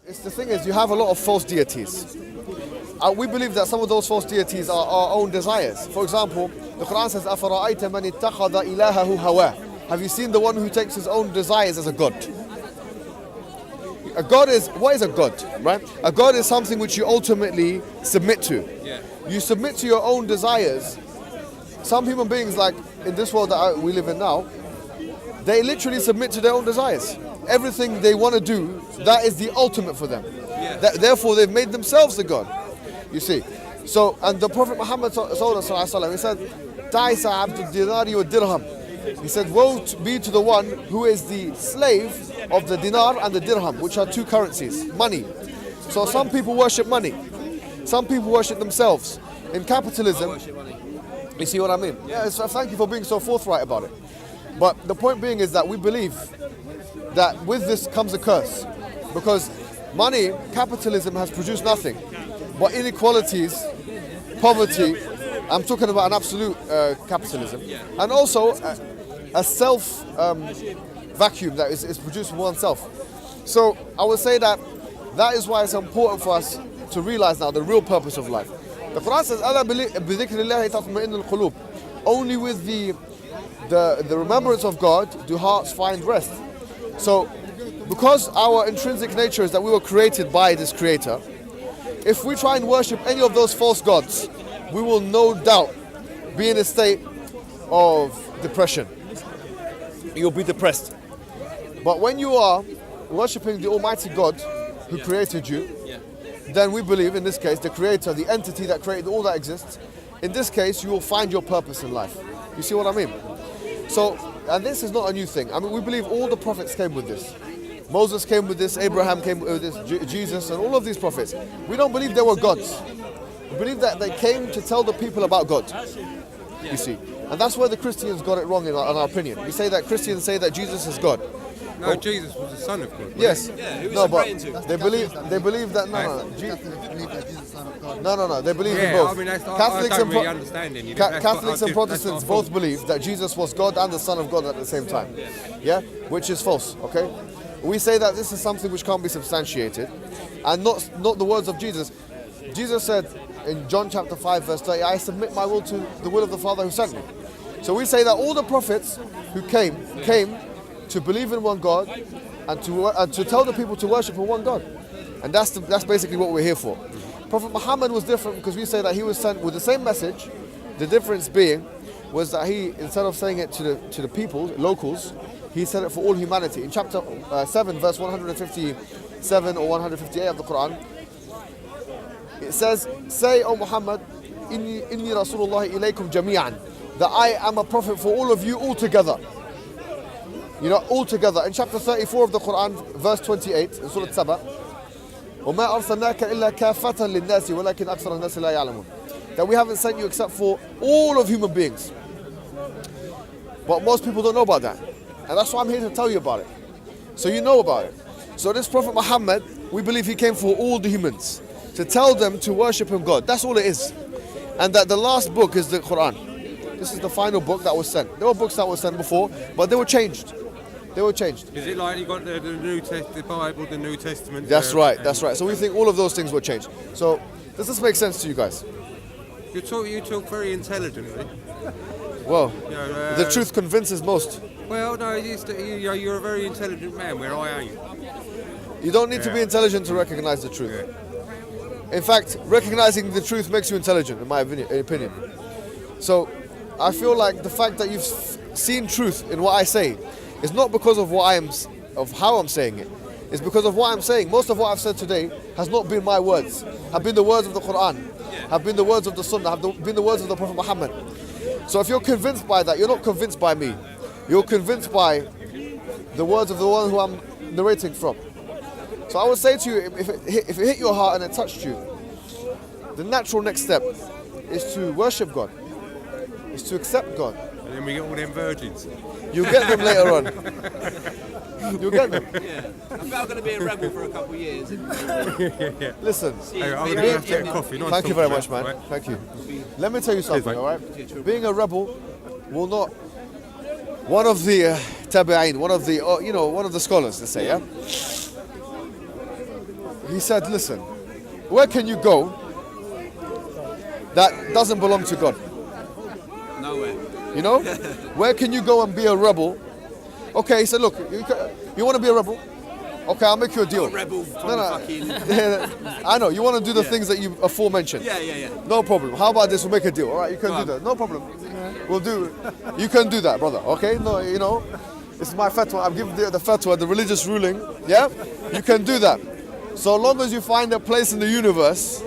it's the thing is, you have a lot of false deities. We believe that some of those false deities are our own desires. For example, the Quran says, أَفَرَأَيْتَ مَنِ اتَّخَذَ إِلَهَهُ هَوَاهُ. Have you seen the one who takes his own desires as a god? A god is, what is a god, right? A god is something which you ultimately submit to. Yeah. You submit to your own desires. Some human beings, like in this world that we live in now, they literally submit to their own desires. Everything they want to do, that is the ultimate for them. Yeah. Therefore, they've made themselves the god. You see. So, and the Prophet Muhammad ﷺ, he said, Ta'isa abdul dinari wa dirham. He said, woe be to the one who is the slave of the dinar and the dirham, which are two currencies, money. So some people worship money. Some people worship themselves. In capitalism, you see what I mean? Yeah, so thank you for being so forthright about it. But the point being is that we believe that with this comes a curse. Because money, capitalism has produced nothing but inequalities, poverty. I'm talking about an absolute capitalism. And also a self vacuum that is produced from oneself. So I would say that is why it's important for us to realize now the real purpose of life. The Quran says, أَلَا بِذِكْرِ اللَّهِ تَطْمَئِنُّ الْقُلُوبِ. Only with the remembrance of God do hearts find rest. So because our intrinsic nature is that we were created by this creator, if we try and worship any of those false gods, we will no doubt be in a state of depression. You'll be depressed. But when you are worshipping the Almighty God who created you, then we believe, in this case, the creator, the entity that created all that exists, in this case, you will find your purpose in life. You see what I mean? So, and this is not a new thing. I mean, we believe all the prophets came with this. Moses came with this, Abraham came with this, Jesus, and all of these prophets. We don't believe they were gods. We believe that they came to tell the people about God. You see? And that's where the Christians got it wrong in our opinion. We say that Christians say that Jesus is God. No, Jesus was the Son of God. Yes. No, but they believe that no. They believe in both. I mean, Catholics and Protestants both believe that Jesus was God and the Son of God at the same time. Yeah, which is false. Okay, we say that this is something which can't be substantiated, and not the words of Jesus. Jesus said in John chapter 5 verse 30, I submit my will to the will of the Father who sent me. So we say that all the prophets who came to believe in one God and to tell the people to worship in one God. And that's basically what we're here for. Prophet Muhammad was different because we say that he was sent with the same message. The difference being was that he, instead of saying it to the people, locals, he said it for all humanity. In chapter 7 verse 157 or 158 of the Quran, it says, say, O Muhammad, inni Rasulullah ilaykum jami'an, that I am a prophet for all of you all together. You know, all together. In chapter 34 of the Quran, verse 28, in Surah Saba, وَمَا أَرْسَلْنَاكَ إِلَّا كَافَةً لِلنَّاسِ وَلَكِنْ أَكْثَرَ النَّاسِ لَا يَعْلَمُونَ. That we haven't sent you except for all of human beings. But most people don't know about that. And that's why I'm here to tell you about it. So you know about it. So this Prophet Muhammad, we believe he came for all the humans, to tell them to worship him God. That's all it is. And that the last book is the Quran. This is the final book that was sent. There were books that were sent before, but they were changed. They were changed. Is it like you got the the Bible, the New Testament? That's right, that's right. So we think all of those things were changed. So does this make sense to you guys? You talk very intelligently. Well, the truth convinces most. Well, no, you're a very intelligent man, where I ain't. You don't need to be intelligent to recognize the truth. Yeah. In fact, recognizing the truth makes you intelligent, in my opinion. So I feel like the fact that you've seen truth in what I say is not because of of how I'm saying it. It's because of what I'm saying. Most of what I've said today has not been my words, have been the words of the Quran, have been the words of the Sunnah, have been the words of the Prophet Muhammad. So if you're convinced by that, you're not convinced by me. You're convinced by the words of the one who I'm narrating from. So I would say to you, if it hit your heart and it touched you, the natural next step is to worship God, is to accept God. And then we get all them virgins. You'll get them later on. You'll get them. Yeah. I think I'm going to be a rebel for a couple of years. Listen. Hey, I'm going to have to get coffee. Nice. Thank you very much, man. Right. Thank you. Let me tell you something, all right? Being a rebel will not... One of the tabi'in, one of the scholars, let's say, yeah? he said, listen, where can you go that doesn't belong to God? Nowhere. You know? Where can you go and be a rebel? Okay, he said, look, you want to be a rebel? Okay, I'll make you a deal. A rebel from fucking... I know, you want to do the Yeah. things that you aforementioned. Yeah. No problem. How about this? We'll make a deal. All right, you can do that. No problem. We'll do. You can do that, brother. Okay? No, you know, this is my fatwa. I've given the fatwa, the religious ruling. Yeah? You can do that. So long as you find a place in the universe,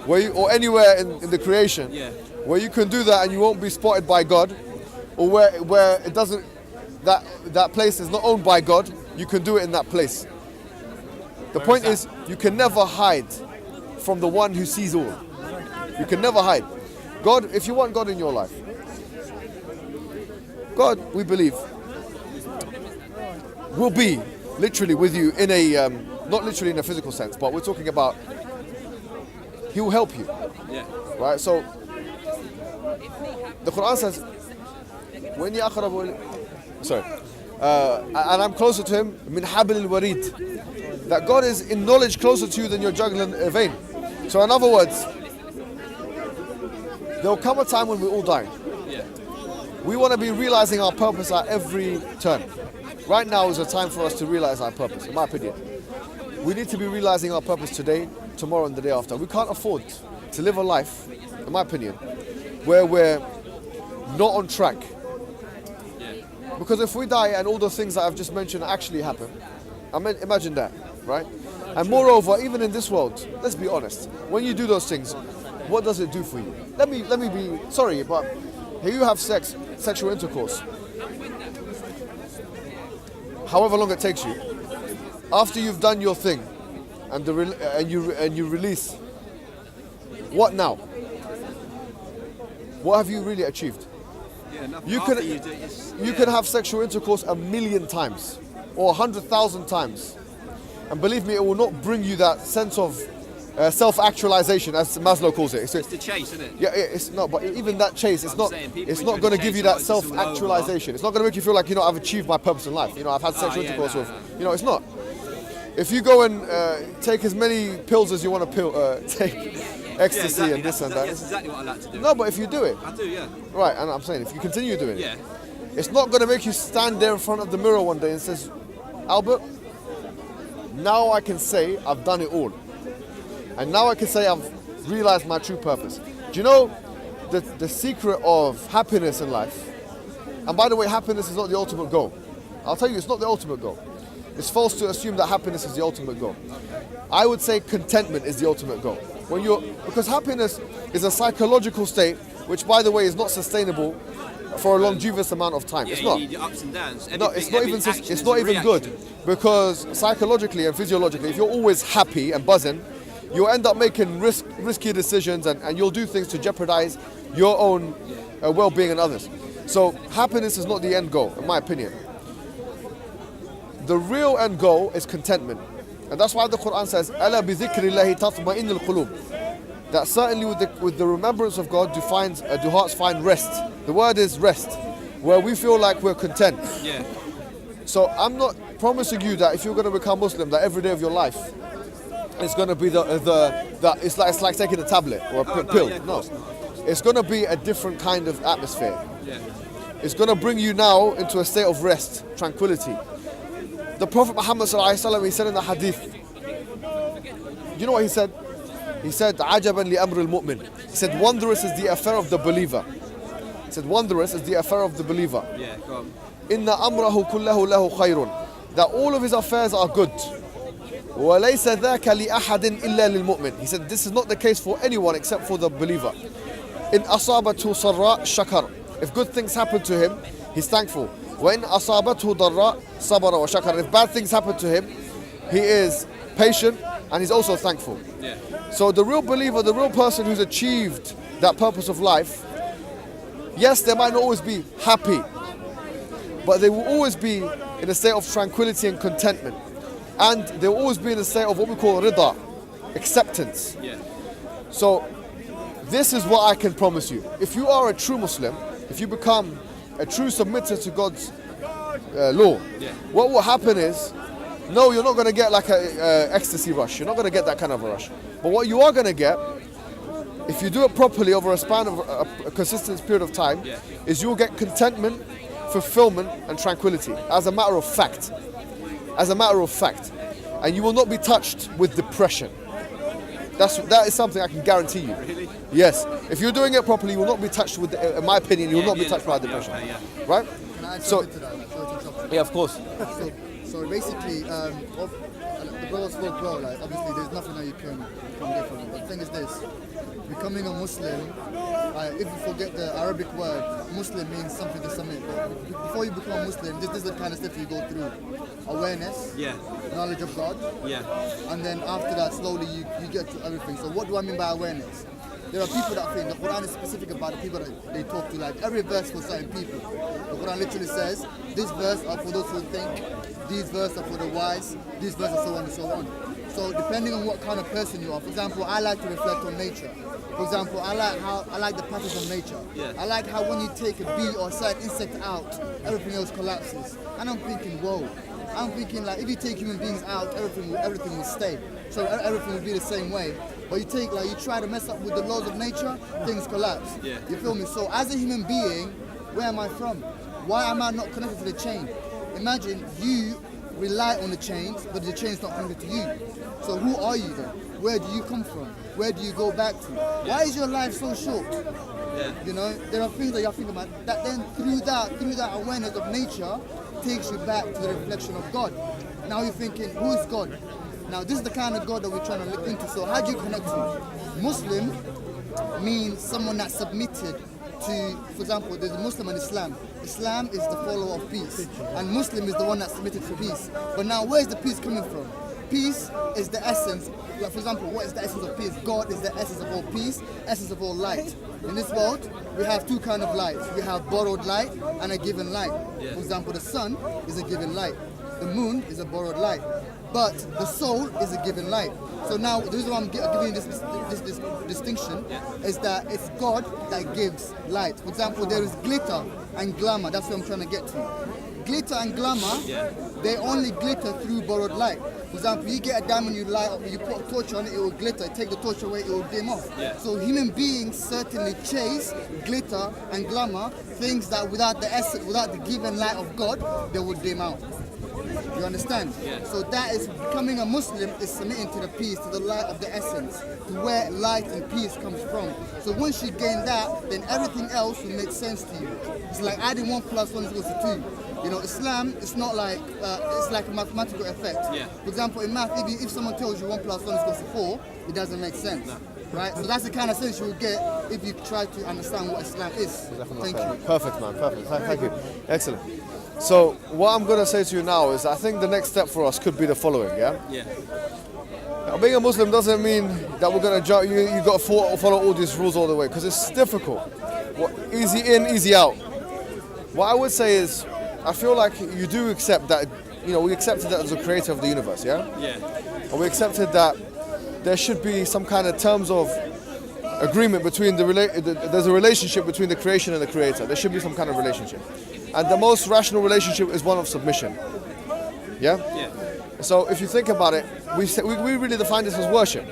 where you, or anywhere in the creation, Yeah. where you can do that and you won't be spotted by God, or where it doesn't, that place is not owned by God, you can do it in that place. The point is, you can never hide from the one who sees all. You can never hide. God, if you want God in your life, God, we believe, will be literally with you in a, not literally in a physical sense, but we're talking about, He will help you. Yeah. Right? So, the Quran says, when sorry, and I'm closer to Him, min habl al-warid, that God is in knowledge closer to you than your jugular vein. So in other words, there will come a time when we all die. Yeah. We want to be realizing our purpose at every turn. Right now is a time for us to realize our purpose, in my opinion. We need to be realizing our purpose today, tomorrow and the day after. We can't afford to live a life, in my opinion, where we're not on track. Because if we die and all the things that I've just mentioned actually happen, I mean, imagine that, right? And moreover, even in this world, let's be honest, when you do those things, what does it do for you? Let me be sorry, but here you have sexual intercourse. However long it takes you, after you've done your thing, and you release, what now? What have you really achieved? Yeah, nothing You after can you do it, it's- you can have sexual intercourse 1,000,000 times or 100,000 times, and believe me, it will not bring you that sense of self-actualization, as Maslow calls it. It's the chase, isn't it? Yeah, it's not. But even that chase, it's I'm not. saying people It's enjoy not going to the give you chase, that it's all over. self-actualization. It's not going to make you feel like, you know, I've achieved my purpose in life. You know, I've had sexual yeah, intercourse nah, with. nah. You know, it's not. If you go and take as many pills as you want to take, ecstasy exactly. and this and that. That's exactly what I like to do. No, but if you do it, I do, yeah. right, and I'm saying if you continue doing it, Yeah. it's not going to make you stand there in front of the mirror one day and says, Albert, now I can say I've done it all. And now I can say I've realized my true purpose. Do you know the secret of happiness in life? And by the way, happiness is not the ultimate goal. I'll tell you, it's not the ultimate goal. It's false to assume that happiness is the ultimate goal. I would say contentment is the ultimate goal. Because happiness is a psychological state, which by the way is not sustainable for a longevous amount of time. Yeah, It's you not. need your ups and downs. No, it's not even. Action It's is not a even good, reaction. because psychologically and physiologically, if you're always happy and buzzing, you'll end up making risky decisions, and you'll do things to jeopardize your own well-being and others. So happiness is not the end goal, in my opinion. The real end goal is contentment, and that's why the Quran says, "Ala bi dhikrillahi tatma'innul qulub." That certainly with the remembrance of God, do hearts find rest. The word is rest, where we feel like we're content. Yeah. So I'm not promising you that if you're going to become Muslim, that every day of your life it's going to be it's like taking a tablet or a pill. yeah, of No, course not. it's going to be a different kind of atmosphere. Yeah. It's going to bring you now into a state of rest, tranquility. The Prophet Muhammad sallallahu alaihi wasallam, he said in the hadith, you know what he said? He said, "Ajaban li amr al-mu'min." He said, "Wondrous is the affair of the believer." He said, "Wondrous is the affair of the believer." Yeah, go on. Inna amrahu kullahu lahu khayrun. That all of his affairs are good. وَلَيْسَ ذَاكَ لِأَحَدٍ إِلَّا لِلْمُؤْمِنِ. He said, this is not the case for anyone except for the believer. إِنْ أَصَابَتْهُ سَرَّاء شَكَرٍ. If good things happen to him, he's thankful. وَإِنْ أَصَابَتْهُ ضَرَّاء صَبَرَ وَشَكَرَ. If bad things happen to him, he is patient and he's also thankful. Yeah. So the real believer, the real person who's achieved that purpose of life, yes, they might not always be happy, but they will always be in a state of tranquility and contentment. And they will always be in a state of what we call rida, acceptance. Yeah. So this is what I can promise you. If you are a true Muslim, if you become a true submitter to God's law, Yeah. what will happen is No, you're not going to get like a ecstasy rush. You're not going to get that kind of a rush. But what you are going to get, if you do it properly over a span of a consistent period of time, is you'll get contentment, fulfillment, and tranquility. As a matter of fact. As a matter of fact. And you will not be touched with depression. That is something I can guarantee you. Really? Yes. If you're doing it properly, you will not be touched with, in my opinion, you will not be touched by depression. Right? Can I add So, something to that? Sorry to interrupt. yeah, of course. So basically, the brother spoke well. Like obviously, there's nothing that you can get from it. But the thing is this: becoming a Muslim. If you forget the Arabic word, Muslim means something to submit. But before you become a Muslim, this is the kind of stuff you go through: awareness, knowledge of God, and then after that, slowly you get to everything. So what do I mean by awareness? There are people that think the Quran is specific about the people that they talk to. Like every verse for certain people. The Quran literally says, this verse are for those who think, these verses are for the wise, these verses are so on and so on. So depending on what kind of person you are, for example, I like to reflect on nature. For example, I like the patterns of nature. I like how when you take a bee or a certain insect out, everything else collapses. And I'm thinking, whoa. I'm thinking like if you take human beings out, everything will stay. So everything will be the same way. But you try to mess up with the laws of nature, things collapse. You feel me? So as a human being, where am I from? Why am I not connected to the chain? Imagine you rely on the chains, but the chain's not connected to you. So who are you then? Where do you come from? Where do you go back to? Why is your life so short? You know, there are things that you have to think about. That then through that awareness of nature takes you back to the reflection of God. Now you're thinking, who is God? Now this is the kind of God that we're trying to look into. So how do you connect to him? Muslim means someone that's submitted to, for example, there's a Muslim and Islam. Islam is the follower of peace, and Muslim is the one that's submitted to peace. But now, where is the peace coming from? Peace is the essence. Like for example, what is the essence of peace? God is the essence of all peace, essence of all light. In this world, we have two kinds of lights. We have borrowed light and a given light. For example, the sun is a given light. The moon is a borrowed light. But the soul is a given light. So now, the reason why I'm giving you this distinction is that it's God that gives light. For example, there is glitter and glamour. That's what I'm trying to get to. Glitter and glamour, they only glitter through borrowed light. For example, you get a diamond, you light up, you put a torch on it, it will glitter. Take the torch away, it will dim off. So human beings certainly chase glitter and glamour, things that without the essence, without the given light of God, they would dim out. You understand? So that is becoming a Muslim is submitting to the peace, to the light of the essence, to where light and peace comes from. So once you gain that, then everything else will make sense to you. It's like adding 1 + 1 = 2. You know, Islam, it's not like, it's like a mathematical effect. For example, in math, if someone tells you 1 + 1 = 4, it doesn't make sense. Right? So that's the kind of sense you will get if you try to understand what Islam is. Thank you. Perfect, man. Perfect. Thank you. Excellent. So what I'm going to say to you now is I think the next step for us could be the following, Now, being a Muslim doesn't mean that we're going to jump, you got to follow all these rules all the way, because it's difficult. Easy in, easy out. What I would say is, I feel like you do accept that, we accepted that as the creator of the universe, And we accepted that there should be some kind of terms of agreement between there's a relationship between the creation and the creator. There should be some kind of relationship. And the most rational relationship is one of submission. So if you think about it, we really define this as worship.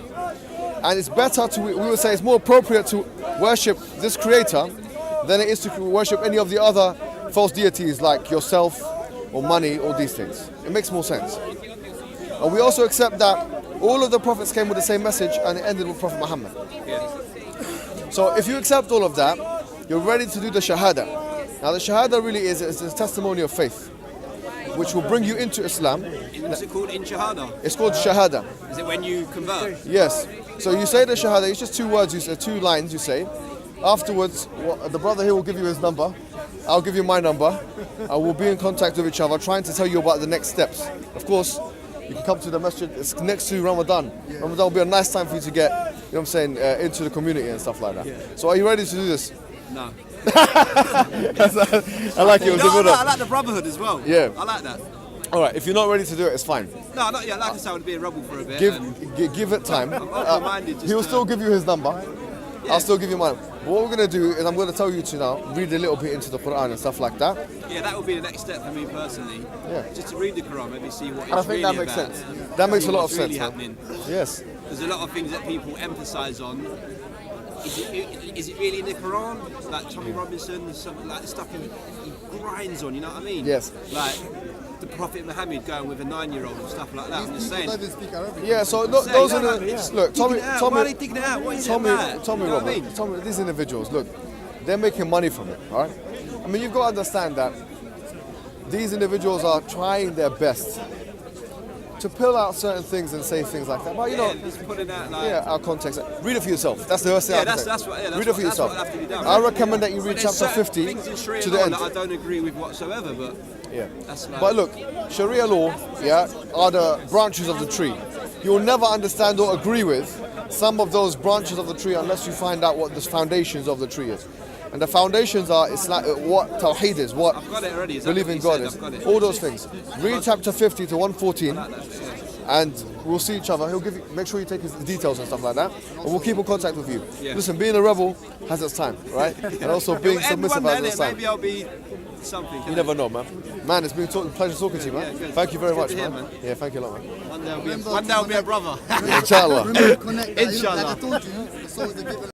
And it's better we would say it's more appropriate to worship this creator than it is to worship any of the other false deities like yourself or money or these things. It makes more sense. And we also accept that all of the prophets came with the same message and it ended with Prophet Muhammad. So if you accept all of that, you're ready to do the Shahada. Now the Shahada really is a testimony of faith, which will bring you into Islam. What's it called in Shahada? It's called Shahada. Is it when you convert? Yes. So you say the Shahada, it's just 2 words, 2 lines you say. Afterwards, the brother here will give you his number. I'll give you my number. I will be in contact with each other, trying to tell you about the next steps. Of course, you can come to the masjid. It's next to Ramadan. Ramadan will be a nice time for you to get, into the community and stuff like that. So are you ready to do this? No. I like it. It was a good one. I like the brotherhood as well. Yeah. I like that. All right, if you're not ready to do it, it's fine. No, not yet. Like I said, I would be a rebel for a bit. Give it time. I'm open-minded. He'll still give you his number. I'll still give you mine. But what we're going to do is I'm going to tell you to now read a little bit into the Quran and stuff like that. Yeah, that would be the next step for me personally. Yeah. Just to read the Quran, maybe see what it's And I think really that makes about. sense. That makes See a lot of what's sense, really man. happening. Yes. There's a lot of things that people emphasise on. Is it really in the Quran? Like Tommy Robinson, something like the stuff he grinds on, you know what I mean? Yes. Like the Prophet Muhammad going with a 9-year-old and stuff like that. I'm just People saying. don't even speak Arabic. Yeah, so look, Say, those no, are no, the yeah. look, Dig it out. Why are they digging it out? What is it about? Tommy You know what I Robert, mean? Tommy, these individuals, look, they're making money from it, all right? I mean, you've got to understand that these individuals are trying their best to pull out certain things and say things like that. But you know, just putting out like. yeah, our context. Read it for yourself. That's the first thing I can say. That's what. Yeah, that's read it what, for that's yourself. what have to be done. I recommend that you But read there's chapter certain 50 things in Sharia to the law end. that I don't agree with whatsoever, but Yeah. that's like. But look, Sharia law, yeah, are the branches of the tree. You'll never understand or agree with some of those branches of the tree unless you find out what the foundations of the tree is. And the foundations are what Tawheed is, what I've got it already. Is that believe what in you God said? is. I've got it. All those things. Read chapter 50 to 114 and we'll see each other. He'll give you, make sure you take his details and stuff like that. And we'll keep in contact with you. Yeah. Listen, being a rebel has its time, right? And also being It'll end submissive one has day, its time. maybe I'll be something. You never know, man. Man, it's been a pleasure talking to you, man. Yeah, good. Thank you very Good much, to hear, man. man. Yeah, thank you a lot, man. One day I'll be Remember a brother. to Inshallah. Remember to connect. Like, Inshallah. like I told you, the soul is a given.